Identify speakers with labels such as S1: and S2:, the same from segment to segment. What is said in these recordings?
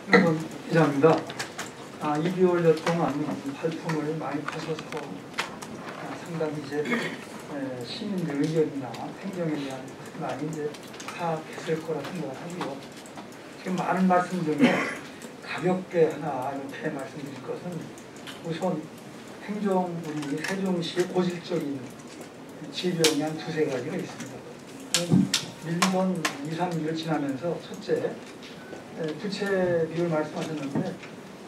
S1: 한번 기자입니다. 2개월여 동안 발품을 많이 파셔서 상당히 이제 시민들 의견이나 행정에 대한 많이 이제 파악했을 거라 생각하고요. 지금 많은 말씀 중에 가볍게 하나 이렇게 말씀드릴 것은 우선 우리 세종시의 고질적인 질병이 한 두세 가지가 있습니다. 1년 2, 3일 지나면서 첫째, 부채 비율 말씀하셨는데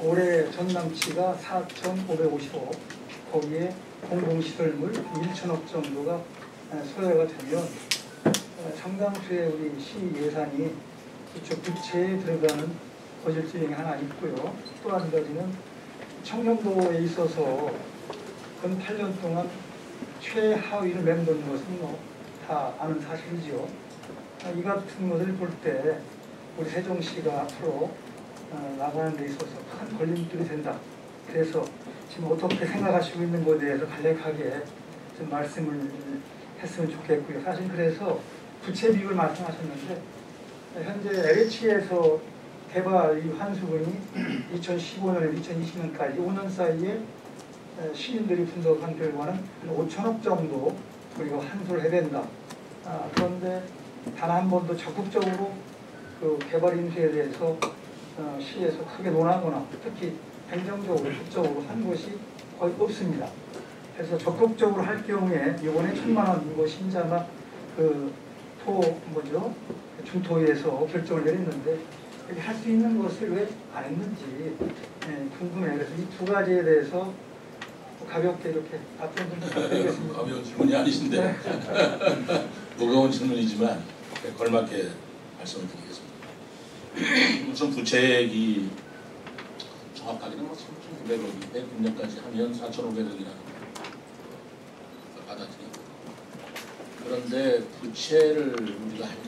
S1: 올해 전남치가 4,550억, 거기에 공공시설물 1천억 정도가 소요가 되면 상당수의 우리 시 예산이 이쪽 부채에 들어가는 고질적인 하나 있고요. 또 한 가지는 청정도에 있어서 근 8년 동안 최하위를 맴도는 것은 다 아는 사실이지요. 이 같은 것을 볼 때 우리 세종시가 앞으로 나가는 데 있어서 큰 걸림돌이 된다. 그래서 지금 어떻게 생각하시고 있는 것에 대해서 간략하게 좀 말씀을 했으면 좋겠고요. 사실 그래서 부채 비율 말씀하셨는데 현재 LH에서 개발 이 환수금이 2015년에서 2020년까지 5년 사이에 시민들이 분석한 결과는 5천억 정도 우리가 환수를 해야 된다. 그런데 단 한 번도 적극적으로 그 개발 인수에 대해서 시에서 크게 논하거나 특히 행정적으로 국적으로 한 것이 거의 없습니다. 그래서 적극적으로 할 경우에 이번에 1,000만 원 이거 신자가 중토위에서 결정을 내렸는데 할 수 있는 것을 왜 안 했는지 궁금해요. 그래서 이 두 가지에 대해서 가볍게 이렇게 답변 좀 부탁드리겠습니다.
S2: 가벼운 질문이 아니신데 무거운 질문이지만 걸맞게 말씀을 드리겠습니다. 우선 부채액이 정확하게는 3,900억인데 금년까지 하면 4,500억이라는 걸 받아들이고, 그런데 부채를 우리가 할 때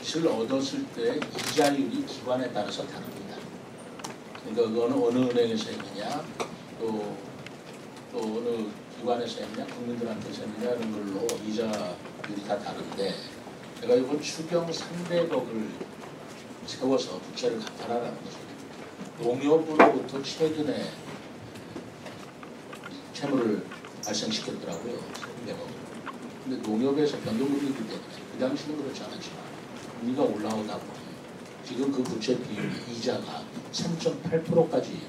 S2: 빚을 얻었을 때 이자율이 기관에 따라서 다릅니다. 그러니까 그거는 어느 은행에서 했느냐, 또 어느 기관에서 했느냐, 국민들한테서 했느냐 이런 걸로 이자율이 다 다른데, 제가 이번 추경 300억을 세워서 부채를 갚아라라는 거죠. 농협으로부터 최근에 채무를 발생시켰더라고요. 300억. 근데 농협에서 변동금리이기 때문에 그 당시는 그렇지 않았지만 금리가 올라오다 보니 지금 그 부채 비율이 이자가 3.8%까지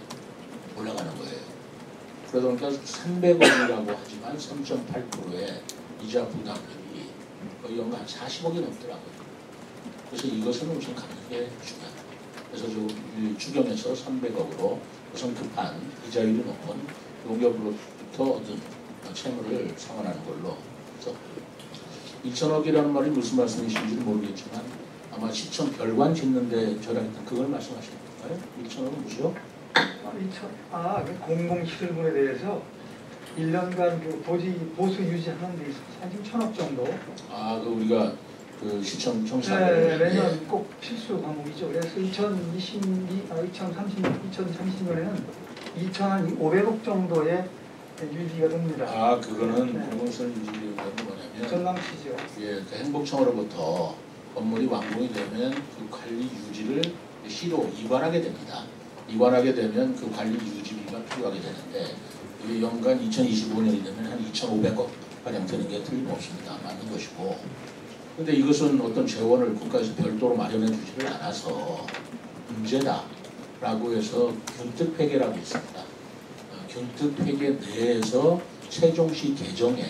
S2: 올라가는 거예요. 그러다 보니까 300억이라고 하지만 3.8%의 이자 부담률이 거의 연간 40억이 넘더라고요. 그래서 이것은 우선 가는 게 중요하다. 그래서 좀 추경에서 300억으로 우선 급한 이자율이 높은 농협으로부터 얻은 채무를 상환하는 걸로. 그래서 2천억이라는 말이 무슨 말씀이신지는 모르겠지만 아마 시청 별관 짓는데 절약했던 그걸 말씀하시는 건가요? 2천억은 뭐죠?
S1: 공공시설물에 대해서 1년간 그 보수 유지하는 데 있어서 한 1,000억 정도.
S2: 그 우리가 그 시청 청사
S1: 매년 꼭 필수 과목이죠. 그래서 2030년에는 2,500억 정도의 유지가 됩니다.
S2: 그거는 공공시설 유지가 뭐냐면
S1: 전남시죠.
S2: 그 행복청으로부터 건물이 완공이 되면 그 관리 유지를 시로 이관하게 됩니다. 이관하게 되면 그 관리 유지비가 필요하게 되는데 이게 연간 2025년이 되면 한 2,500억 가량 되는 게 틀림없습니다. 맞는 것이고, 근데 이것은 어떤 재원을 국가에서 별도로 마련해 주지를 않아서 문제다라고 해서 균특회계라고 있습니다. 균특회계 내에서 세종시 개정에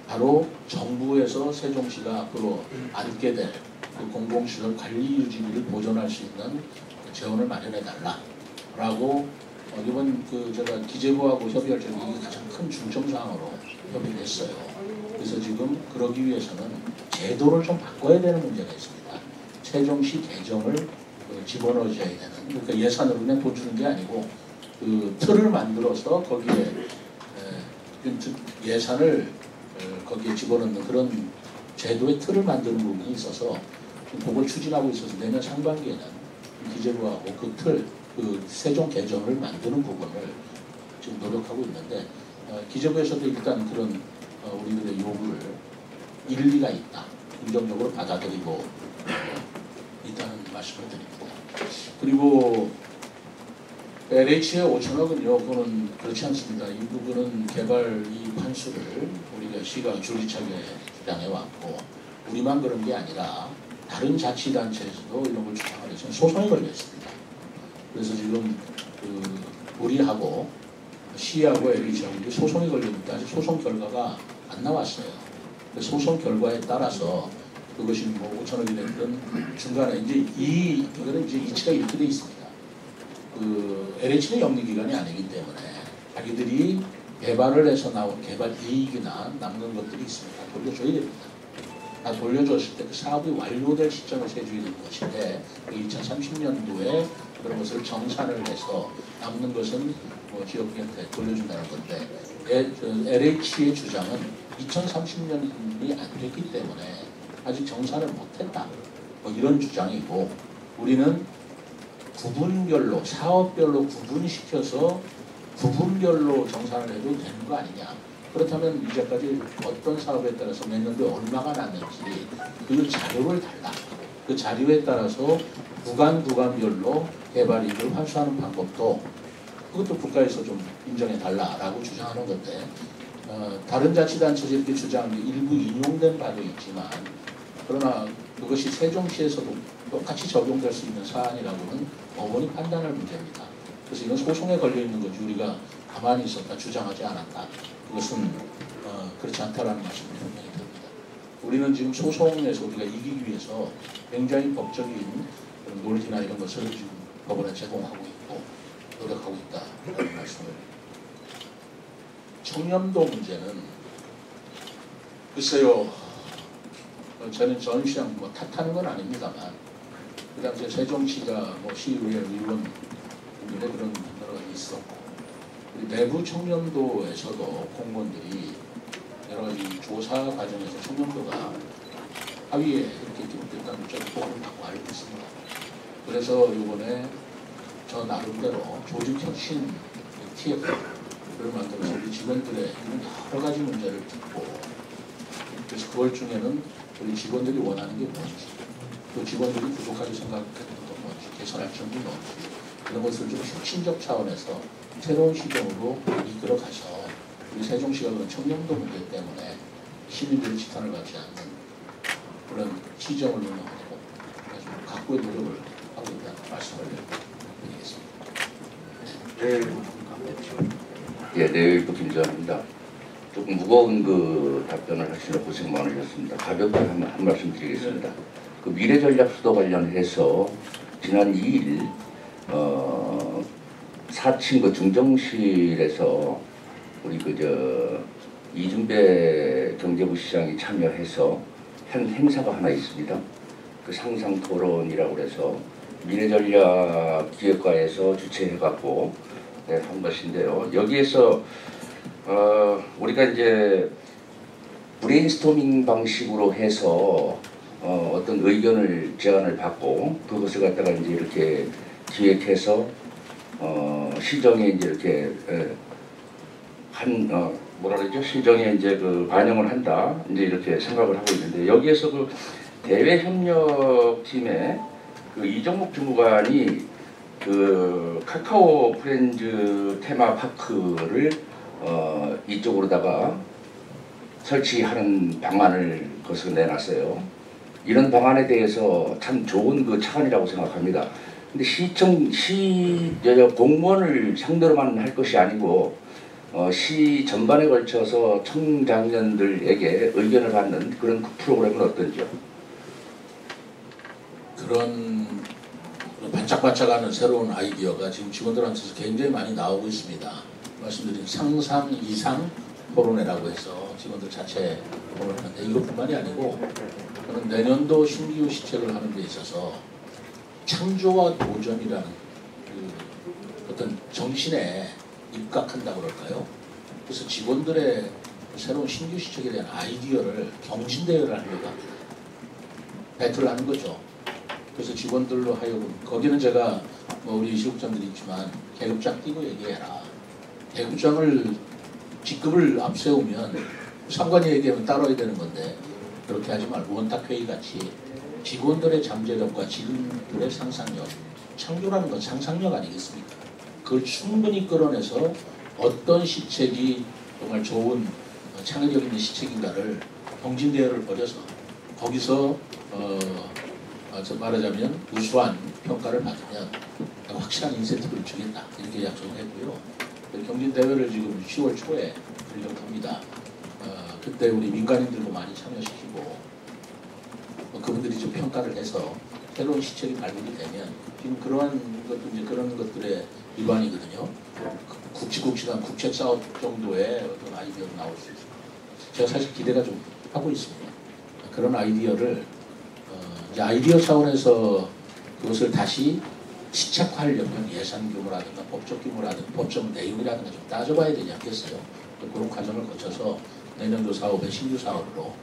S2: 바로 정부에서 세종시가 앞으로 안게 될 그 공공시설 관리 유지비를 보존할 수 있는 재원을 마련해 달라라고 이번 제가 기재부하고 협의할 때 이게 가장 큰 중점 사항으로 협의를 했어요. 그래서 지금 그러기 위해서는 제도를 좀 바꿔야 되는 문제가 있습니다. 세종시 개정을 집어넣어줘야 되는, 그러니까 예산으로 그냥 돈 주는 게 아니고 그 틀을 만들어서 거기에 예산을 거기에 집어넣는 그런 제도의 틀을 만드는 부분이 있어서 그걸 추진하고 있어서 내년 상반기에는 기재부하고 그 세종 개정을 만드는 부분을 지금 노력하고 있는데, 기재부에서도 일단 그런 우리들의 요구를 일리가 있다, 긍정적으로 받아들이고 있다는 말씀을 드립니다. 그리고 LH의 5천억은요, 그거는 그렇지 않습니다. 이 부분은 개발 이 판수를 우리가 시가 줄기차게 주장해 왔고, 우리만 그런 게 아니라 다른 자치단체에서도 이런 걸 주장을 해서 소송이 걸렸습니다. 그래서 지금 우리하고 시하고 LH하고 소송이 걸렸는데 아직 소송 결과가 안 나왔어요. 소송 결과에 따라서 그것이 뭐 5천억이 됐든 중간에 이제 이거는 이제 이치가 이렇게 돼 있습니다. LH는 영리기관이 아니기 때문에 자기들이 개발을 해서 나온 개발 이익이나 남는 것들이 있습니다. 돌려줘야 됩니다. 다 돌려줬을 때 그 사업이 완료될 시점을 세줘야 되는 것인데 2030년도에 그런 것을 정산을 해서 남는 것은 뭐 지역한테 돌려준다는 건데 LH의 주장은 2030년이 안 됐기 때문에 아직 정산을 못했다. 뭐 이런 주장이고, 우리는 구분별로 사업별로 구분시켜서 구분별로 정산을 해도 되는 거 아니냐. 그렇다면 이제까지 어떤 사업에 따라서 몇 년도에 얼마가 났는지 그 자료를 달라. 그 자료에 따라서 구간별로 개발 이익을 환수하는 방법도 그것도 국가에서 좀 인정해 달라라고 주장하는 건데, 다른 자치단체에서 이렇게 주장하는 게 일부 인용된 바도 있지만, 그러나 그것이 세종시에서도 똑같이 적용될 수 있는 사안이라고는 법원이 판단할 문제입니다. 그래서 이건 소송에 걸려있는 거지 우리가 가만히 있었다 주장하지 않았다. 그것은 그렇지 않다라는 말씀을 분명히 드립니다. 우리는 지금 소송에서 우리가 이기기 위해서 굉장히 법적인 그런 논리나 이런 것을 지금 법원에 제공하고 있고 노력하고 있다라는 말씀을. 청렴도 문제는 글쎄요, 저는 전시장 뭐 탓하는 건 아닙니다만, 그 당시에 세종시가 뭐 시의회 의원들의 그런 여러 가지 있었고, 내부 청렴도에서도 공무원들이 여러 가지 조사 과정에서 청렴도가 하위에 이렇게 기록됐다는 저는 보고를 받고 알고 있습니다. 그래서 이번에 저 나름대로 조직혁신 TF를 만들어서 우리 직원들의 여러 가지 문제를 듣고, 그래서 그걸 중에는 우리 직원들이 원하는 게 뭔지, 또 직원들이 부족하게 생각했던 건 뭔지, 개선할 점이 뭔지, 그런 것을 좀 혁신적 차원에서 새로운 시점으로 이끌어 가서 우리 세종시가 그런 청렴도 문제 때문에 시민들이 지탄을 받지 않는 그런 시정을 운영하고 각고의 노력을 하고 있다는 말씀을 드리겠습니다.
S3: 예, 내일도 김재환입니다. 조금 무거운 그 답변을 하시느라 고생 많으셨습니다. 가볍게 한 말씀 드리겠습니다. 그 미래전략수도 관련해서 지난 2일 4층 그 중정실에서 우리 이준배 경제부 시장이 참여해서 한 행사가 하나 있습니다. 그 상상토론이라고 해서 미래전략기획과에서 주최해갖고 한 것인데요. 여기에서 우리가 이제 브레인스토밍 방식으로 해서 어떤 의견을 제안을 받고 그것을 갖다가 이제 이렇게 기획해서 시정에 이제 이렇게 뭐라 그러죠? 시정에 이제 그 반영을 한다. 이제 이렇게 생각을 하고 있는데, 여기에서 그 대외협력팀의 그 이정목 주무관이 그 카카오 프렌즈 테마파크를 이쪽으로다가 설치하는 방안을 거기서 내놨어요. 이런 방안에 대해서 참 좋은 그 차원이라고 생각합니다. 근데 공무원을 상대로만 할 것이 아니고 시 전반에 걸쳐서 청장년들에게 의견을 받는 그런 프로그램은 어떤지요?
S2: 그런 반짝반짝하는 새로운 아이디어가 지금 직원들한테서 굉장히 많이 나오고 있습니다. 말씀드린 상상 이상 토론회라고 해서 직원들 자체 토론을 하는데, 이것뿐만이 아니고 저는 내년도 신규 시책을 하는 데 있어서 창조와 도전이라는 그 어떤 정신에 입각한다고 그럴까요? 그래서 직원들의 새로운 신규 시책에 대한 아이디어를 경진대회를 하려고 합니다. 배틀을 하는 거죠. 그래서 직원들로 하여금, 거기는 제가 뭐 우리 시국장들이 있지만 계급장 띄고 얘기해라. 계급장을 직급을 앞세우면 상관이 얘기하면 따라야 되는 건데 그렇게 하지 말고 원탁회의 같이 직원들의 잠재력과 직원들의 상상력, 창조라는 건 상상력 아니겠습니까? 그걸 충분히 끌어내서 어떤 시책이 정말 좋은 창의력 있는 시책인가를 경진대회를 벌여서 거기서 말하자면 우수한 평가를 받으면 확실한 인센티브를 주겠다 이렇게 약속을 했고요. 경진대회를 지금 10월 초에 하려고 합니다. 그때 우리 민간인들도 많이 참여시키고 그분들이 좀 평가를 해서 새로운 시책이 발굴이 되면 지금 그러한 것도 이제 그런 것들의 일환이거든요. 굵직굵직한 국책 사업 정도의 어떤 아이디어가 나올 수 있습니다. 제가 사실 기대가 좀 하고 있습니다. 그런 아이디어를 이제 아이디어 차원에서 그것을 다시 시책화하려면 예산 규모라든가 법적 규모라든가 법적 내용이라든가 좀 따져봐야 되지 않겠어요? 그런 과정을 거쳐서 내년도 사업의 신규 사업으로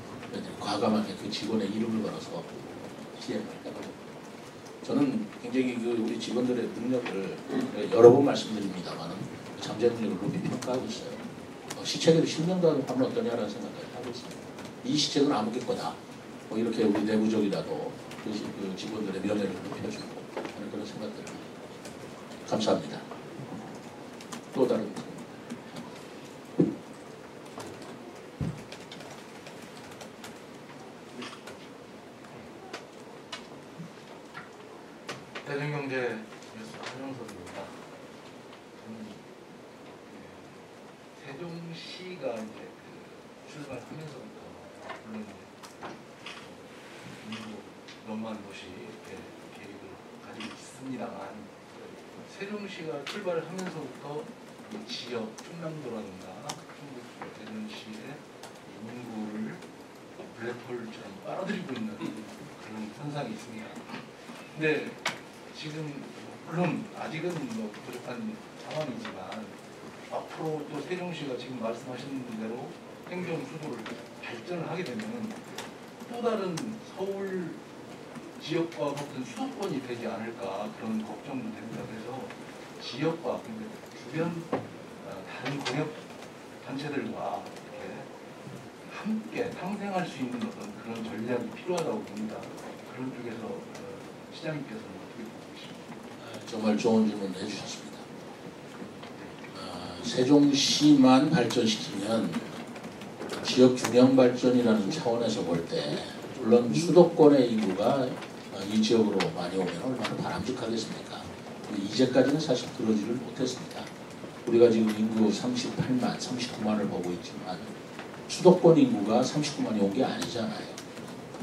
S2: 과감하게 그 직원의 이름을 걸어서 시행을 해보죠. 저는 굉장히 우리 직원들의 능력을 여러 번 말씀드립니다만 잠재 능력을 높이 평가하고 있어요. 시책에도 실명도 하면 어떠냐라는 생각을 하고 있습니다. 이 시책은 아무개 거다. 이렇게 우리 내부적이라도 그 직원들의 명예를 높여주고 하는 그런 생각들을 감사합니다. 또 다른
S4: 대전경제 뉴스 한영석입니다. 세종시가 이제 출발하면서부터 물론 인구 몇만 도시 이렇게 계획을 가지고 있습니다만 세종시가 출발을 하면서부터 이 지역 충남도라든가 충북 대전시의 인구를 블랙홀처럼 빨아들이고 있는 그런 현상이 있습니다. 근데 지금 물론 아직은 뭐 부족한 상황이지만 앞으로 또 세종시가 지금 말씀하신 대로 행정 수도를 발전을 하게 되면 또 다른 서울 지역과 같은 수도권이 되지 않을까 그런 걱정도 됩니다. 그래서 지역과 주변 다른 공역 단체들과 이렇게 함께 상생할 수 있는 어떤 그런 전략이 필요하다고 봅니다. 그런 쪽에서 시장님께서는 어떻게 보고 계십니까?
S2: 정말 좋은 질문 해주셨습니다. 세종시만 발전시키면 지역 균형 발전이라는 차원에서 볼 때 물론 수도권의 인구가 이 지역으로 많이 오면 얼마나 바람직하겠습니까? 이제까지는 사실 그러지를 못했습니다. 우리가 지금 인구 38만, 39만을 보고 있지만 수도권 인구가 39만이 온 게 아니잖아요.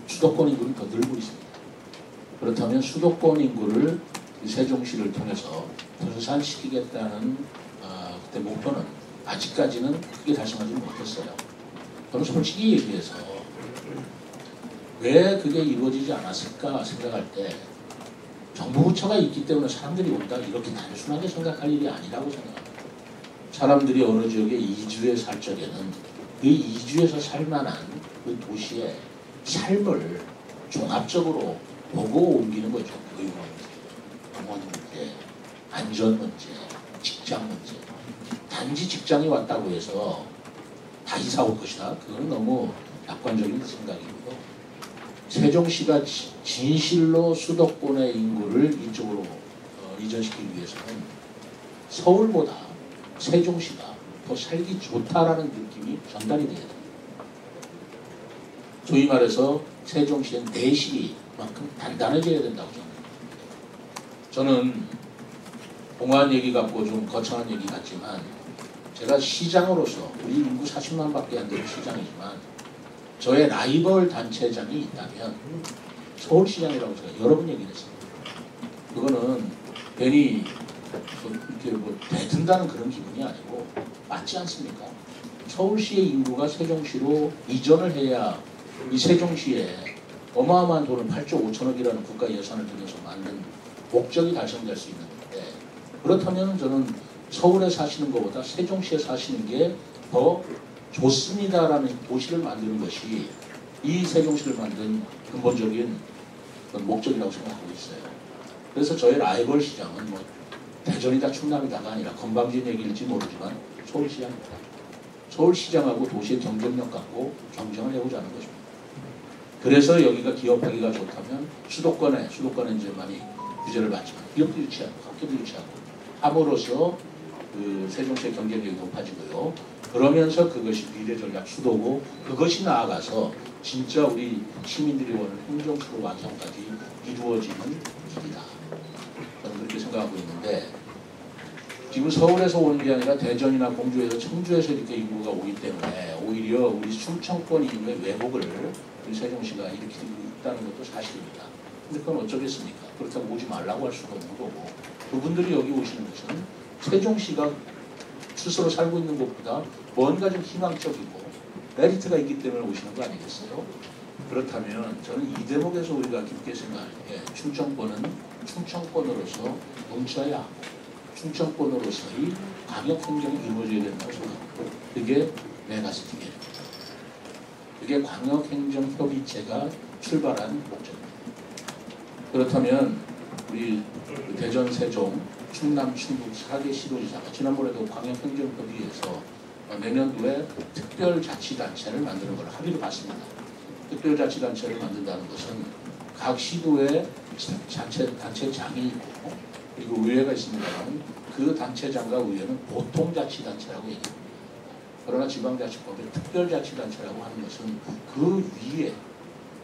S2: 수도권 인구는 더 늘고 있습니다. 그렇다면 수도권 인구를 세종시를 통해서 분산시키겠다는 그때 목표는 아직까지는 크게 달성하지 못했어요. 저는 솔직히 얘기해서 왜 그게 이루어지지 않았을까 생각할 때 정부 부처가 있기 때문에 사람들이 온다 이렇게 단순하게 생각할 일이 아니라고 생각합니다. 사람들이 어느 지역에 이주해 살 적에는 그 이주해서 살만한 그 도시의 삶을 종합적으로 보고 옮기는 거죠. 교육 문제, 병원 문제, 안전 문제, 직장 문제. 단지 직장이 왔다고 해서 다 이사 올 것이다. 그건 너무 낙관적인 생각이고요. 세종시가 진실로 수도권의 인구를 이쪽으로 이전시키기 위해서는 서울보다 세종시가 더 살기 좋다라는 느낌이 전달이 돼야 됩니다. 소위 말해서 세종시의 내실이만큼 단단해져야 된다고 생각합니다. 저는 공안 얘기 같고 좀 거창한 얘기 같지만 제가 시장으로서 우리 인구 40만 밖에 안 되는 시장이지만 저의 라이벌 단체장이 있다면 서울시장이라고 제가 여러 번 얘기를 했습니다. 그거는 괜히 이렇게 뭐 대든다는 그런 기분이 아니고 맞지 않습니까? 서울시의 인구가 세종시로 이전을 해야 이 세종시에 어마어마한 돈을 8조 5천억이라는 국가 예산을 들여서 만든 목적이 달성될 수 있는 건데 그렇다면 저는 서울에 사시는 것보다 세종시에 사시는 게 더 좋습니다라는 도시를 만드는 것이 이 세종시를 만든 근본적인 목적이라고 생각하고 있어요. 그래서 저희 라이벌 시장은 뭐 대전이다 충남이다가 아니라 건방진 얘기일지 모르지만 서울시장입니다. 서울시장하고 도시의 경쟁력 갖고 경쟁을 해보자는 것입니다. 그래서 여기가 기업하기가 좋다면 수도권에 이제 많이 규제를 받지만 기업도 유치하고 학교도 유치하고 함으로써 그 세종시의 경쟁력이 높아지고요. 그러면서 그것이 미래전략 수도고 그것이 나아가서 진짜 우리 시민들이 원하는 행정수도 완성까지 이루어지는 길이다. 저는 그렇게 생각하고 있는데 지금 서울에서 오는 게 아니라 대전이나 공주에서 청주에서 이렇게 인구가 오기 때문에 오히려 우리 충청권 이후의 왜곡을 우리 세종시가 일으키고 있다는 것도 사실입니다. 근데 그건 어쩌겠습니까? 그렇다고 오지 말라고 할 수도 없는 거고 그분들이 여기 오시는 것은 세종시가 스스로 살고 있는 것보다 뭔가 좀 희망적이고 메리트가 있기 때문에 오시는 거 아니겠어요? 그렇다면 저는 이 대목에서 우리가 깊게 생각할 때 충청권은 충청권으로서 뭉쳐야 하고 충청권으로서의 광역행정이 이루어져야 된다고 생각하고 그게 메가시티입니다. 그게 광역행정협의체가 출발한 목적입니다. 그렇다면 우리 대전, 세종, 충남, 충북 4개 시도지사가 지난번에도 광역행정협의회에서 내년도에 특별자치단체를 만드는 걸 합의를 봤습니다. 특별자치단체를 만든다는 것은 각 시도에 단체장이 있고 그리고 의회가 있습니다만 그 단체장과 의회는 보통자치단체라고 얘기합니다. 그러나 지방자치법의 특별자치단체라고 하는 것은 그 위에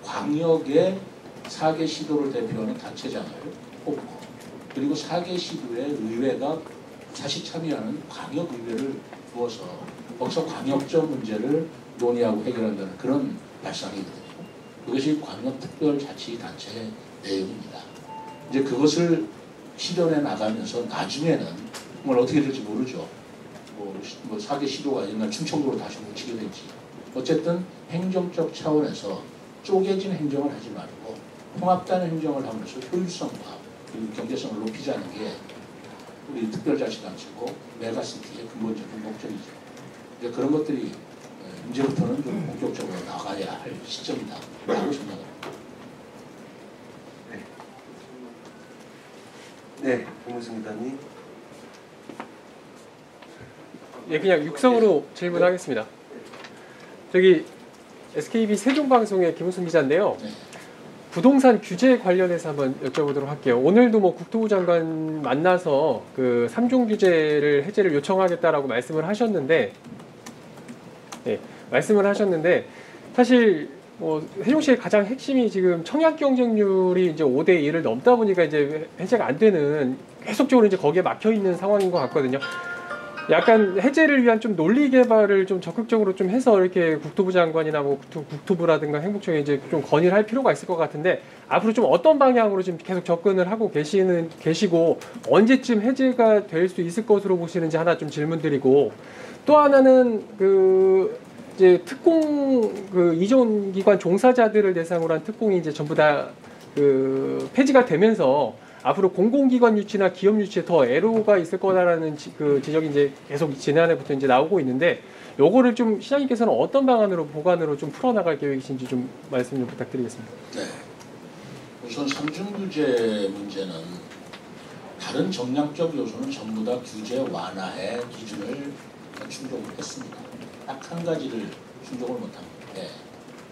S2: 광역의 4개 시도를 대표하는 단체장을 뽑고 그리고 4개 시도의 의회가 다시 참여하는 광역의회를 두어서 거기서 광역적 문제를 논의하고 해결한다는 그런 발상이거든요. 그것이 광역특별자치단체의 내용입니다. 이제 그것을 실현해 나가면서 나중에는 정말 어떻게 될지 모르죠. 뭐 4개 시도가 옛날 충청도로 다시 뭉치게 될지. 어쨌든 행정적 차원에서 쪼개진 행정을 하지 말고 통합된 행정을 하면서 효율성과 그리고 경제성을 높이자는 게 우리 특별자치단체고 메가시티의 근본적인 목적이죠. 이제 그런 것들이 이제부터는 좀 본격적으로 나가야 할 시점이다 라고 생각합니다.
S5: 네, 김무승 기자님.
S6: 예, 그냥 육성으로 질문하겠습니다. 저기 SKB 세종방송의 김우승 기자인데요.
S2: 네.
S6: 부동산 규제 관련해서 한번 여쭤보도록 할게요. 오늘도 뭐 국토부 장관 만나서 그 3종 규제를 해제를 요청하겠다라고 말씀을 하셨는데, 사실 뭐 세종시의 가장 핵심이 지금 청약 경쟁률이 이제 5대 1을 넘다 보니까 이제 해제가 안 되는 계속적으로 이제 거기에 막혀 있는 상황인 것 같거든요. 약간 해제를 위한 좀 논리 개발을 좀 적극적으로 좀 해서 이렇게 국토부 장관이나 뭐 국토부라든가 행복청에 이제 좀 건의를 할 필요가 있을 것 같은데 앞으로 좀 어떤 방향으로 지금 계속 접근을 하고 계시고 언제쯤 해제가 될 수 있을 것으로 보시는지 하나 좀 질문드리고 또 하나는 그 이제 특공 그 이전 기관 종사자들을 대상으로 한 특공이 이제 전부 다 그 폐지가 되면서 앞으로 공공기관 유치나 기업 유치에 더 애로가 있을 거다라는 그 지적이 이제 계속 지난해부터 이제 나오고 있는데 요거를 좀 시장님께서는 어떤 방안으로 보완으로 좀 풀어나갈 계획이신지 좀 말씀 좀 부탁드리겠습니다.
S2: 네. 우선 3중 규제 문제는 다른 정량적 요소는 전부 다 규제 완화의 기준을 충족을 했습니다. 딱 한 가지를 충족을 못한 건데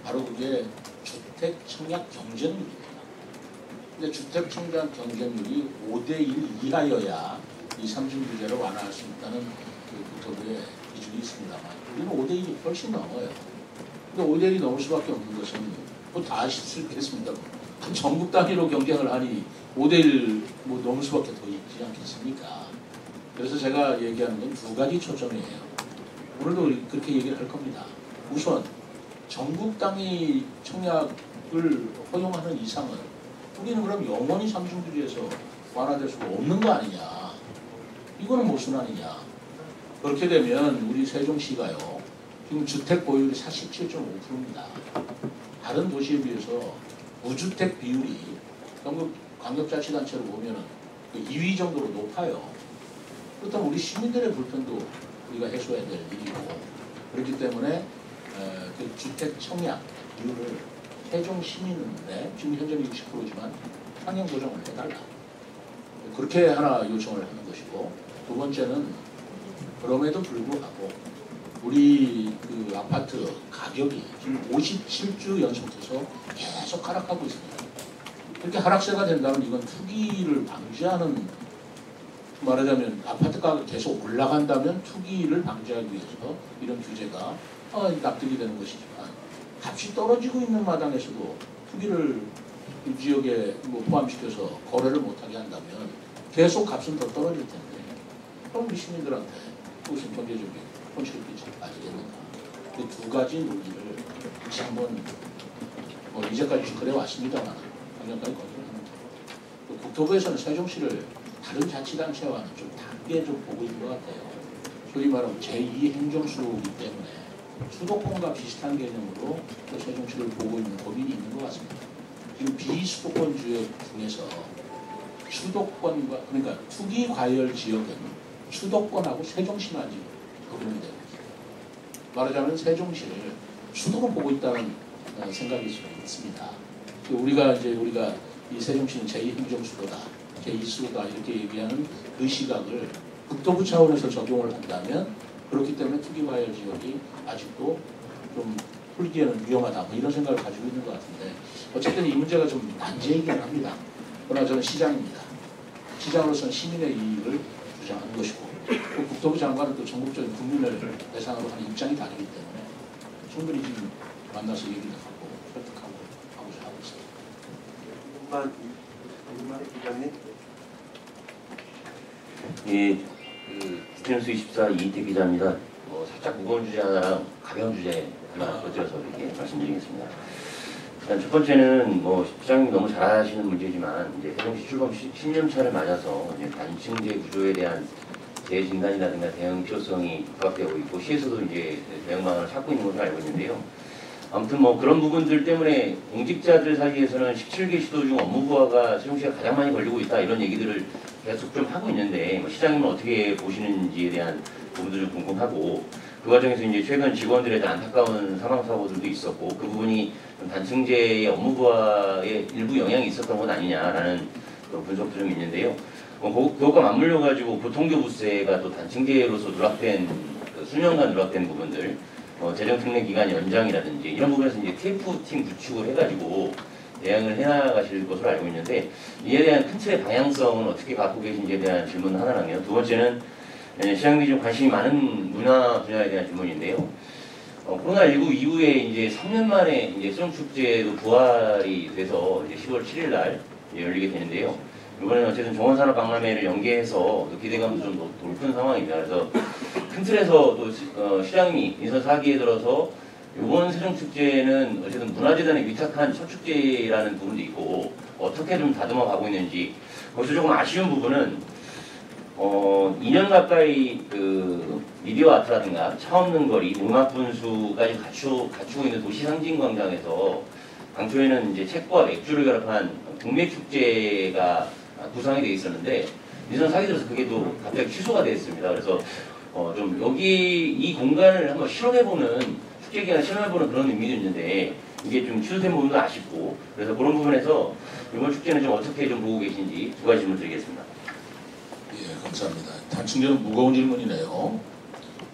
S2: 바로 그게 주택 청약 경쟁률입니다. 근데 주택 청약 경쟁률이 5대1 이하여야 이 3중 규제를 완화할 수 있다는 그 국토부의 기준이 있습니다만 우리는 5대1이 훨씬 넘어요. 근데 5대1이 넘을 수밖에 없는 것은 뭐 다 아시겠습니다. 전국 단위로 경쟁을 하니 5대1 뭐 넘을 수밖에 더 있지 않겠습니까? 그래서 제가 얘기하는 건 두 가지 초점이에요. 오늘도 그렇게 얘기를 할 겁니다. 우선 전국 단위 청약을 허용하는 이상은 우리는 그럼 영원히 3중 규제에서 완화될 수가 없는 거 아니냐. 이거는 무슨 아니냐. 그렇게 되면 우리 세종시가요. 지금 주택 보유율이 47.5%입니다. 다른 도시에 비해서 무주택 비율이 전국 광역자치단체로 보면 2위 정도로 높아요. 그렇다면 우리 시민들의 불편도 우리가 해소해야 될 일이고 그렇기 때문에 그 주택 청약 비율을 세종 시민인데 지금 현재는 60%지만 상향 조정을 해달라. 그렇게 하나 요청을 하는 것이고 두 번째는 그럼에도 불구하고 우리 그 아파트 가격이 지금 57주 연속해서 계속 하락하고 있습니다. 이렇게 하락세가 된다면 이건 투기를 방지하는, 말하자면 아파트 가격이 계속 올라간다면 투기를 방지하기 위해서 이런 규제가 납득이 되는 것이지만, 값이 떨어지고 있는 마당에서도 투기를 이 지역에 뭐 포함시켜서 거래를 못하게 한다면 계속 값은 더 떨어질 텐데, 그럼 우리 시민들한테 무슨 경제적인 손실을 빠지겠는가. 그 두 가지 논리를 다시 한번 뭐 이제까지 그래 왔습니다만 당장까지 거절을 하는 거예요. 국토부에서는 세종시를 다른 자치단체와는 좀 다르게 좀 보고 있는 것 같아요. 소위 말하면 제2 행정수로이기 때문에 수도권과 비슷한 개념으로 또 세종시를 보고 있는 고민이 있는 것 같습니다. 지금 비수도권 지역 중에서 수도권과, 그러니까 투기 과열 지역은 수도권하고 세종시만 지금 적용이 되고 있습니다. 말하자면 세종시를 수도로 보고 있다는 생각일 수 있습니다. 우리가 이 세종시는 제2행정수도다, 제2수도다 이렇게 얘기하는 그 시각을 국토부 차원에서 적용을 한다면, 그렇기 때문에 투기과열 지역이 아직도 좀 풀기에는 위험하다, 뭐 이런 생각을 가지고 있는 것 같은데, 어쨌든 이 문제가 좀 난제이긴 합니다. 그러나 저는 시장입니다. 시장으로서는 시민의 이익을 주장하는 것이고, 또 국토부 장관은 또 전국적인 국민을 대상으로 하는 입장이 다르기 때문에 충분히 지금 만나서 얘기를 하고 설득하고 하고자 하고 있습니다.
S5: 이만 기자님.
S3: 예, 주진우스 24 이희택 기자입니다. 살짝 무거운 주제 하나랑 가벼운 주제 하나 곁들여서 이렇게 말씀드리겠습니다. 일단 첫 번째는 시장님이 너무 잘 아시는 문제지만, 이제 세종시 출범 10년 차를 맞아서 이제 단층제 구조에 대한 재진단이라든가 대응 필요성이 부각되고 있고, 시에서도 이제 대응 방안을 찾고 있는 것으로 알고 있는데요. 아무튼 그런 부분들 때문에 공직자들 사이에서는 17개 시도 중 업무 부하가 세종시가 가장 많이 걸리고 있다, 이런 얘기들을 계속 좀 하고 있는데, 시장님은 어떻게 보시는지에 대한 부분도 좀 궁금하고, 그 과정에서 이제 최근 직원들에 대한 안타까운 사망 사고들도 있었고, 그 부분이 좀 단층제의 업무 부하에 일부 영향이 있었던 것 아니냐라는 분석도 좀 있는데요. 그것과 맞물려 가지고 교통교부세가 또 단층제로서 누락된 수년간 누락된 부분들, 재정 특례 기간 연장이라든지 이런 부분에서 이제 TF팀 구축을 해가지고 대응을 해나가실 것으로 알고 있는데, 이에 대한 큰 틀의 방향성은 어떻게 갖고 계신지에 대한 질문 하나랑요. 두 번째는 시장님이 좀 관심이 많은 문화 분야에 대한 질문인데요. 코로나19 이후에 이제 3년 만에 이제 세종축제도 부활이 돼서 이제 10월 7일 날 열리게 되는데요. 이번에는 어쨌든 정원산업박람회를 연계해서 기대감도 좀 높은 상황입니다. 그래서 큰 틀에서 또 시장님이 인선 4기에 들어서 이번 세종축제는 어쨌든 문화재단에 위탁한 첫 축제라는 부분도 있고, 어떻게 좀 다듬어 가고 있는지. 거기서 조금 아쉬운 부분은 2년 가까이 그 미디어 아트라든가 차 없는 거리, 음악 분수까지 갖추고 있는 도시 상징 광장에서 당초에는 이제 책과 맥주를 결합한 국내 축제가 구상이 되어 있었는데, 인선 4기 들어서 그게 또 갑자기 취소가 됐습니다. 그래서 좀 여기 이 공간을 한번 실험해보는, 축제 기간 실험해보는 그런 의미도 있는데, 이게 좀 취소된 부분도 아쉽고, 그래서 그런 부분에서 이번 축제는 좀 어떻게 좀 보고 계신지 두 가지 질문 드리겠습니다.
S2: 예, 감사합니다. 단층제는 무거운 질문이네요.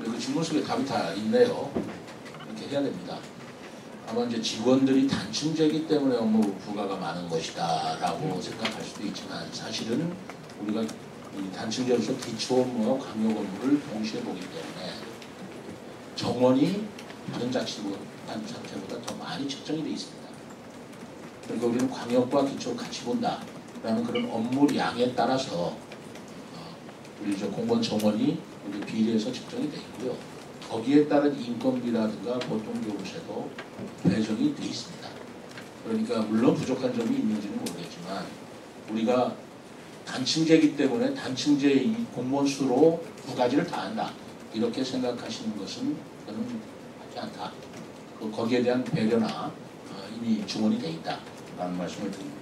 S2: 그 질문 속에 답이 다 있네요. 이렇게 해야 됩니다. 아마 이제 직원들이 단층제이기 때문에 업무 부가가 많은 것이다 라고 생각할 수도 있지만, 사실은 우리가 이 단층제로서 기초 업무와 광역 업무를 동시에 보기 때문에 정원이 다른 자치단체보다 더 많이 책정이 되어 있습니다. 그러니까 우리는 광역과 기초를 같이 본다라는 그런 업무량에 따라서 우리 공무원 정원이 우리 비례해서 책정이 되어 있고요. 거기에 따른 인건비라든가 보통교부세도 배정이 되어 있습니다. 그러니까 물론 부족한 점이 있는지는 모르겠지만, 우리가 단층제이기 때문에 단층제의 이 공무원 수로 두 가지를 다 한다, 이렇게 생각하시는 것은 저는 하지 않다. 거기에 대한 배려나 이미 증언이 되어 있다라는 말씀을 드립니다.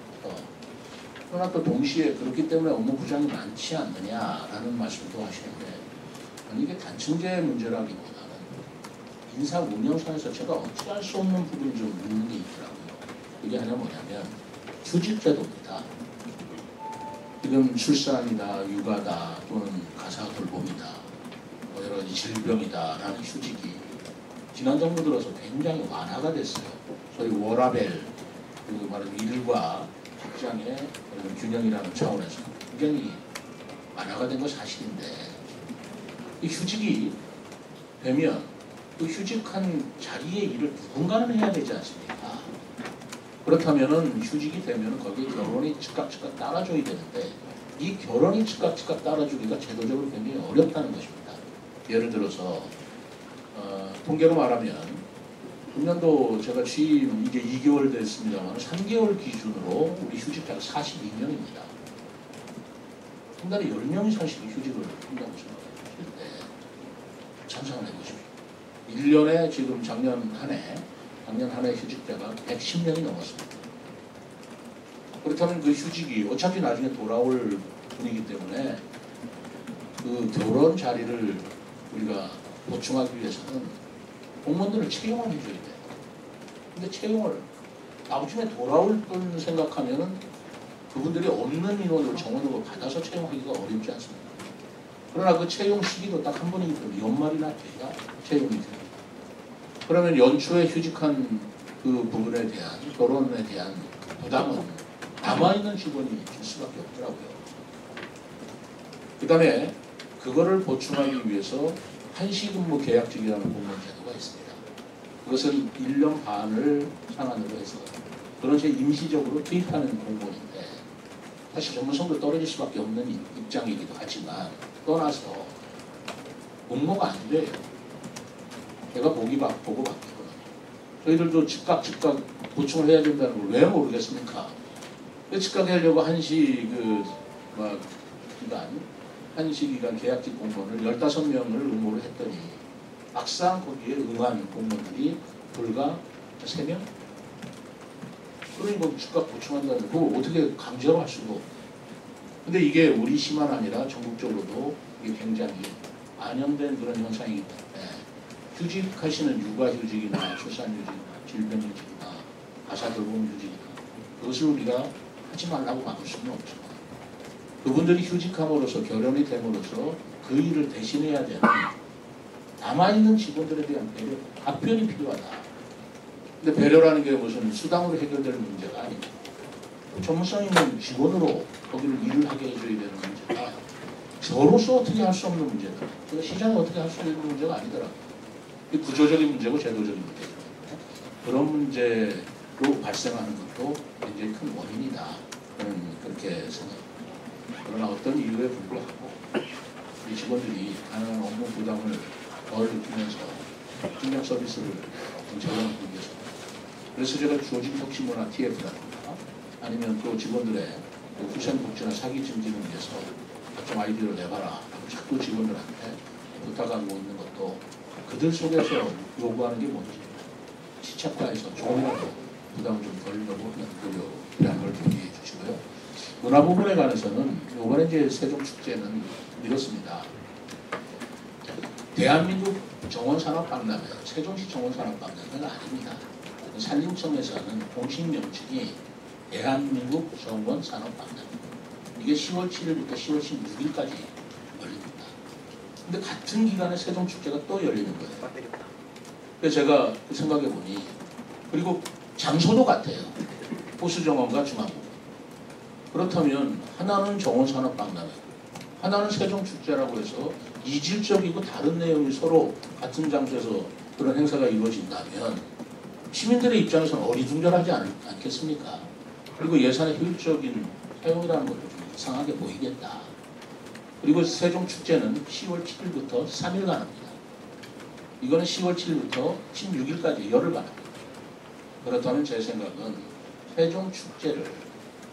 S2: 그러나 또 동시에 그렇기 때문에 업무 부담이 많지 않느냐라는 말씀도 하시는데, 이게 단층제 문제라기보다는 인사 운영상에서 제가 어찌할 수 없는 부분을 좀 묻는 게 있더라고요. 그게 하나 뭐냐면 휴직제도입니다. 지금 출산이다, 육아다, 또는 가사 돌봄이다, 뭐 여러 가지 질병이다라는 휴직이 지난 정부 들어서 굉장히 완화가 됐어요. 소위 워라밸, 그리고 말하는 일과 직장의 그런 균형이라는 차원에서 굉장히 완화가 된 건 사실인데, 이 휴직이 되면 그 휴직한 자리의 일을 누군가는 해야 되지 않습니까? 그렇다면은 휴직이 되면 거기에 결혼이 즉각 따라줘야 되는데, 이 결혼이 즉각 따라주기가 제도적으로 굉장히 어렵다는 것입니다. 예를 들어서 통계로 말하면 금년도 제가 취임 이제 2개월 됐습니다만 3개월 기준으로 우리 휴직자가 42명입니다. 한 달에 10명 이상씩 휴직을 한다고 생각하시는데 참상을 해보십시오. 1년에 지금 작년 한 해 휴직자가 110명이 넘었습니다. 그렇다면 그 휴직이 어차피 나중에 돌아올 분이기 때문에 그 결혼 자리를 우리가 보충하기 위해서는 공무원들을 채용을 해줘야 돼요. 근데 채용을 나중에 돌아올 분 생각하면은 그분들이 없는 인원을 정원으로 받아서 채용하기가 어렵지 않습니까? 그러나 그 채용 시기도 딱 한 번이기 때문에 연말이나 돼야 채용이 됩니다. 그러면 연초에 휴직한 그 부분에 대한 결혼에 대한 부담은 남아있는 직원이 질 수밖에 없더라고요. 그 다음에 그거를 보충하기 위해서 한시근무 계약직이라는 공무원 제도가 있습니다. 그것은 1년 반을 상한으로 해서 그런 제 임시적으로 투입하는 공무원인데, 사실 전문성도 떨어질 수밖에 없는 입장이기도 하지만 떠나서 공모가 안 돼요. 제가 보고 받기로는 저희들도 즉각 보충을 해야 된다는 걸 왜 모르겠습니까? 즉각 하려고 한시기간 계약직 공무원을 15명을 응모를 했더니 막상 거기에 응한 공무원들이 불과 3명? 그러니 즉각 보충한다는 거 어떻게 강제로 할 수도 없고. 근데 이게 우리 시만 아니라 전국적으로도 이게 굉장히 안연된 그런 현상이기 때문에 휴직하시는 육아휴직이나 출산휴직이나 질병휴직이나 가사돌봄휴직이나 그것을 우리가 하지 말라고 막을 수는 없지만 그분들이 휴직함으로써 결혼이 됨으로써 그 일을 대신해야 되는 남아있는 직원들에 대한 배려, 답변이 필요하다. 근데 배려라는 게 무슨 수당으로 해결될 문제가 아니고 전문성 있는 직원으로 거기를 일을 하게 해줘야 되는 문제가 저로서 어떻게 할 수 없는 문제다. 시장에 어떻게 할 수 있는 문제가 아니더라고요. 구조적인 문제고 제도적인 문제죠. 그런 문제로 발생하는 것도 굉장히 큰 원인이다. 저는 그렇게 생각합니다. 그러나 어떤 이유에 불구하고 이 직원들이 가능한 업무 부담을 덜 느끼면서 행정 서비스를 제공하기 위해서, 그래서 제가 주어진 혁신문화 TF라든가 아니면 또 직원들의 후생복지나 사기 증진을 위해서 좀 아이디어를 내봐라 라고 자꾸 직원들한테 부탁하고 있는 것도 그들 속에서 요구하는 게 뭔지 시착화해서 조금이라도 부담을 좀 덜려고 하는 노력이라는 걸 동의해 주시고요. 문화 부분에 관해서는 이번에 이제 세종축제는 이렇습니다. 대한민국 정원산업박람회, 세종시 정원산업박람회가 아닙니다. 산림청에서는 공식 명칭이 대한민국 정원산업박람회. 이게 10월 7일부터 10월 16일까지 열립니다. 근데 같은 기간에 세종축제가 또 열리는 거예요. 그래서 제가 생각해 보니, 그리고 장소도 같아요. 호수정원과 중앙부. 그렇다면 하나는 정원산업박람회, 하나는 세종축제라고 해서 이질적이고 다른 내용이 서로 같은 장소에서 그런 행사가 이루어진다면 시민들의 입장에서는 어리둥절하지 않겠습니까? 그리고 예산의 효율적인 사용이라는 것도 좀 이상하게 보이겠다. 그리고 세종축제는 10월 7일부터 3일간 합니다. 이거는 10월 7일부터 16일까지 열흘간 합니다. 그렇다면 제 생각은 세종축제를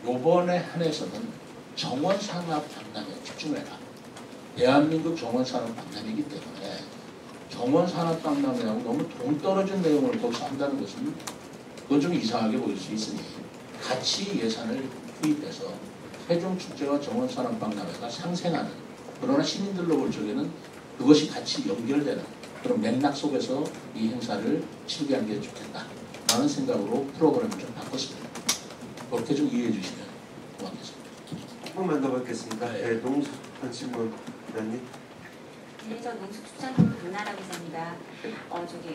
S2: 요번에 한해서는 정원산업박람회에 집중해라. 대한민국 정원산업박람회이기 때문에 정원산업박람회하고 너무 동떨어진 내용을 거기서 한다는 것은 그건 좀 이상하게 보일 수 있으니 같이 예산을 투입해서 세종축제와 정원산업박람회가 상생하는, 그러나 시민들로 볼 적에는 그것이 같이 연결되는 그런 맥락 속에서 이 행사를 치르게 하는 게 좋겠다 라는 생각으로 프로그램을 좀 바꿨습니다. 그렇게 좀 이해해 주시면 고맙겠습니다.
S5: 조금만 더 받겠습니다.
S2: 네.
S5: 네, 동수한 친구님.
S7: 네, 저 농수축산물 도나라 기자입니다.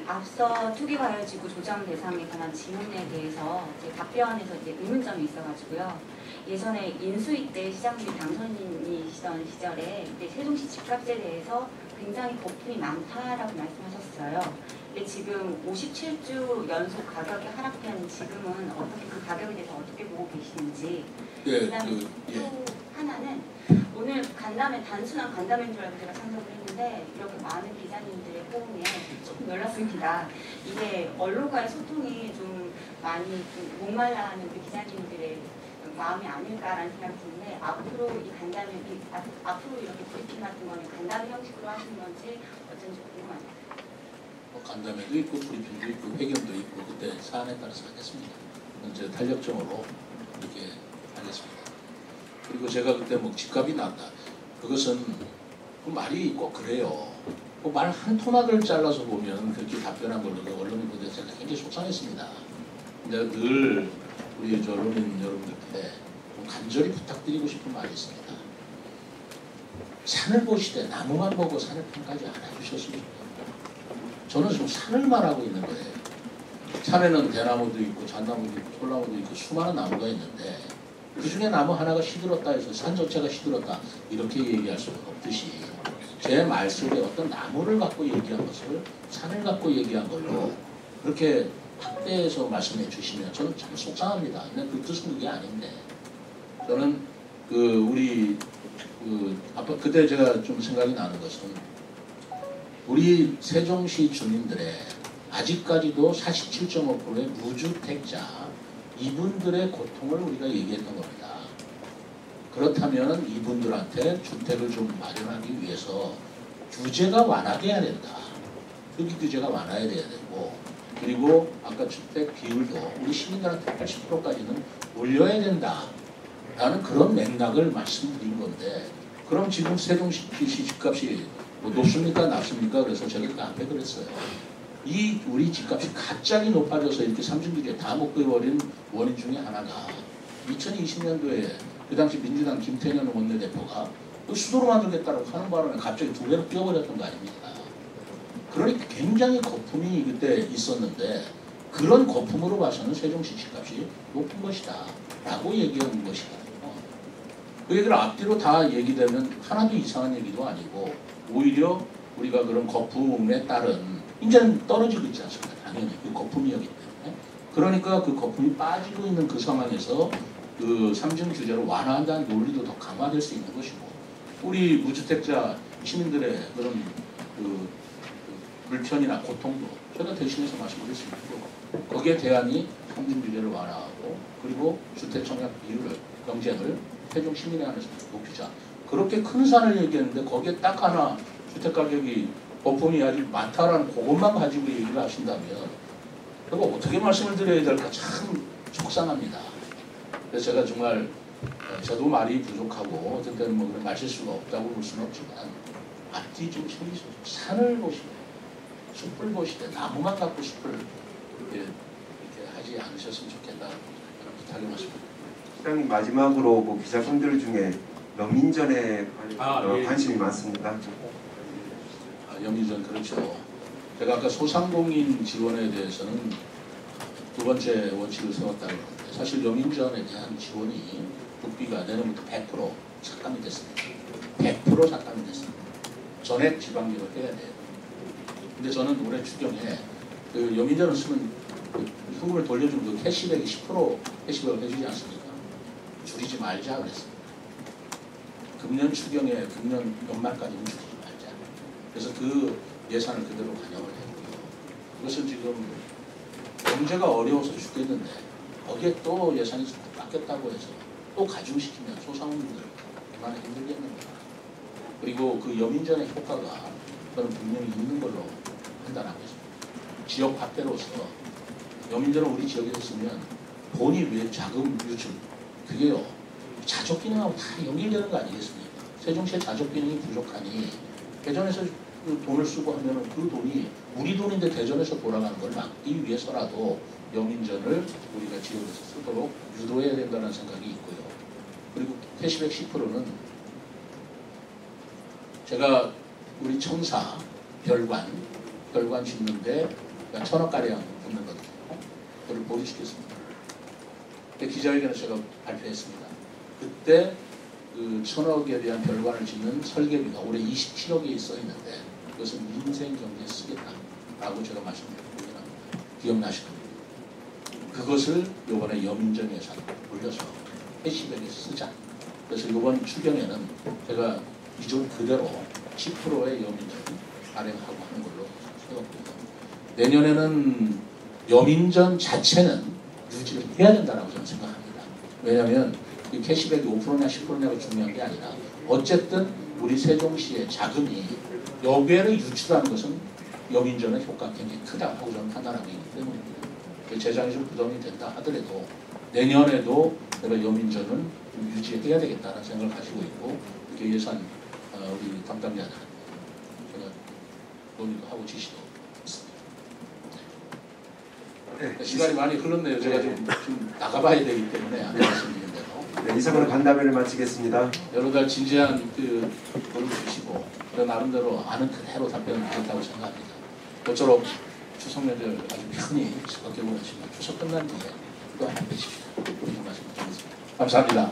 S7: 앞서 투기과열지구 조정 대상에 관한 질문에 대해서 제 답변에서 이제 의문점이 있어가지고요. 예전에 인수위 때 시장님이 당선인이시던 시절에 그때 세종시 집값에 대해서 굉장히 거품이 많다라고 말씀하셨어요. 근데 지금 57주 연속 가격이 하락한 지금은 어떻게 그 가격에 대해서 어떻게 보고 계시는지. 그다음에 또 하나는 오늘 간담회 단순한 간담회인 줄 알고 제가 참석을 했는데 이렇게 많은 기자님들의 호응에 조금 놀랐습니다. 이게 언론과의 소통이 좀 많이 좀 목말라하는 우리 기자님들의 마음이 아닐까라는 생각이 드는데 앞으로 이 간담회, 앞으로 이렇게 브리핑 같은 거는 간담회 형식으로 하시는 건지 어쩐지 궁금합니다.
S2: 간담회도 있고 브리핑도 있고 회견도 있고 그때 사안에 따라서 하겠습니다. 이제 탄력적으로 이렇게 하겠습니다. 그리고 제가 그때 뭐 집값이 났다. 그것은 그 말이 꼭 그래요. 그 말 한 토막을 잘라서 보면 그렇게 답변한 걸로 언론이 보도해서 제가 굉장히 속상했습니다. 근데 늘 우리 언론인 여러분들께 간절히 부탁드리고 싶은 말이 있습니다. 산을 보시되 나무만 보고 산을 평가하지 않아 주셨으면 좋겠습니다. 저는 지금 산을 말하고 있는 거예요. 산에는 대나무도 있고 잣나무도 있고 솔나무도 있고 수많은 나무가 있는데 그 중에 나무 하나가 시들었다 해서 산 전체가 시들었다 이렇게 얘기할 수는 없듯이 제 말 속에 어떤 나무를 갖고 얘기한 것을 산을 갖고 얘기한 걸로 그렇게 확대해서 말씀해 주시면 저는 참 속상합니다. 근데 그 뜻은 그게 아닌데 저는 아까 그때 제가 좀 생각이 나는 것은 우리 세종시 주민들의 아직까지도 47.5%의 무주택자 이분들의 고통을 우리가 얘기했던 겁니다. 그렇다면 이분들한테 주택을 좀 마련하기 위해서 규제가 완화돼야 된다. 투기 규제가 완화돼야 되고 그리고 아까 주택 비율도 우리 시민들한테 80%까지는 올려야 된다. 라는 그런 맥락을 말씀드린 건데 그럼 지금 세종시 집값이 뭐 높습니까? 낮습니까? 그래서 제가 그 앞에 그랬어요. 이 우리 집값이 갑자기 높아져서 이렇게 삼중기재 다 먹어버린 원인 중에 하나가 2020년도에 그 당시 민주당 김태년 원내대표가 수도로 만들겠다고 하는 바람에 갑자기 2배로 뛰어버렸던 거 아닙니까? 그러니까 굉장히 거품이 그때 있었는데 그런 거품으로 봐서는 세종시 집값이 높은 것이다 라고 얘기하는 것이거든요. 그 얘기를 앞뒤로 다 얘기되면 하나도 이상한 얘기도 아니고 오히려 우리가 그런 거품에 따른 이제는 떨어지고 있지 않습니까? 당연히 그 거품이었기 때문에. 그러니까 그 거품이 빠지고 있는 그 상황에서 그 삼중 규제를 완화한다는 논리도 더 강화될 수 있는 것이고 우리 무주택자 시민들의 그런 그 불편이나 고통도 제가 대신해서 말씀드릴 수 있고 거기에 대안이 삼중 규제를 완화하고 그리고 주택 청약 비율을 경쟁을 세종 시민에 한해서 높이자. 그렇게 큰 산을 얘기했는데 거기에 딱 하나 주택 가격이 거품이 아주 많다라는 그것만 가지고 얘기를 하신다면 그거 어떻게 말씀을 드려야 될까 참 속상합니다. 그래서 제가 정말 저도 말이 부족하고 어떤 때는 뭐 말실수가 없다고 볼 수는 없지만 앞뒤 좀 챙기셔서 산을 보시되 숲을 보시되 나무만 갖고 숲을 이렇게 하지 않으셨으면 좋겠다는 부탁이 맞습니다.
S5: 시장님 마지막으로 뭐 기자분들 중에 명인전에 관심이 많습니다.
S2: 영의전 그렇죠. 제가 아까 소상공인 지원에 대해서는 두 번째 원칙을 세웠다고 하는데 사실 영인전에 대한 지원이 국비가 내년부터 100% 삭감이 됐습니다. 100% 삭감이 됐습니다. 전액 지방비로 해야 돼요. 근데 저는 올해 추경에 그 영인전을 쓰면 그 현금을 돌려주는 그 캐시백이 10% 캐시백을 해주지 않습니까? 줄이지 말자 그랬습니다. 금년 추경에 금년 연말까지는 줄이지 말자. 그래서 그 예산을 그대로 반영을 했고요. 그것은 지금 경제가 어려워서 죽겠는데 거기에 또 예산이 깎였다고 해서 또 가중시키면 소상공인들 얼마나 힘들겠는가. 그리고 그 여민전의 효과가 저는 분명히 있는 걸로 판단하고 있습니다. 지역 확대로서 여민전을 우리 지역에 했으면 돈이 왜 자금 유출 그게요 자족 기능하고 다 연결되는 거 아니겠습니까? 세종시의 자족 기능이 부족하니 대전에서 그 돈을 쓰고 하면은 그 돈이 우리 돈인데 대전에서 돌아가는 걸 막기 위해서라도 영인전을 우리가 지역에서 쓰도록 유도해야 된다는 생각이 있고요. 그리고 캐시백 10%는 제가 우리 청사 별관 짓는데 1,000억가량 붙는 거거든요. 그걸 보류시켰습니다. 기자회견에서 제가 발표했습니다. 그때 그 1,000억에 대한 별관을 짓는 설계비가 올해 27억에 써 있는데 그것은 민생 경제에 쓰겠다라고 제가 말씀드렸습니다. 기억나실 겁니다. 그것을 이번에 여민전 예산을 올려서 캐시백에 쓰자. 그래서 이번 추경에는 제가 기존 그대로 10%의 여민전을 발행하고 하는 걸로 생각합니다. 내년에는 여민전 자체는 유지를 해야 된다고 저는 생각합니다. 왜냐하면 이 캐시백이 5%냐 10%냐가 중요한 게 아니라 어쨌든 우리 세종시의 자금이 여기에를 유출하는 것은 여민전의 효과가 굉장히 크다고 하고 저는 판단하고 있기 때문입니다. 재정이 좀 부담이 된다 하더라도 내년에도 내가 여민전은 좀 유지해야 되겠다는 생각을 가지고 있고 이렇게 예산 우리 담당자들 제가 논의도 하고 지시도 했습니다. 네. 시간이 많이 흘렀네요. 제가 좀 나가봐야 되기 때문에 안 말씀드린 대로.
S5: 네, 이상으로 간담회를 마치겠습니다.
S2: 여러 달 진지한 그 노력 주시고 그 나름대로 아는 그대로 답변을 드렸다고 생각합니다. 모쪼록 추석 명절 아주 편히 즐겁게 보내시고 추석 끝난 뒤에 또 하나 뵈십시오. 이런 말씀 드리겠습니다. 감사합니다.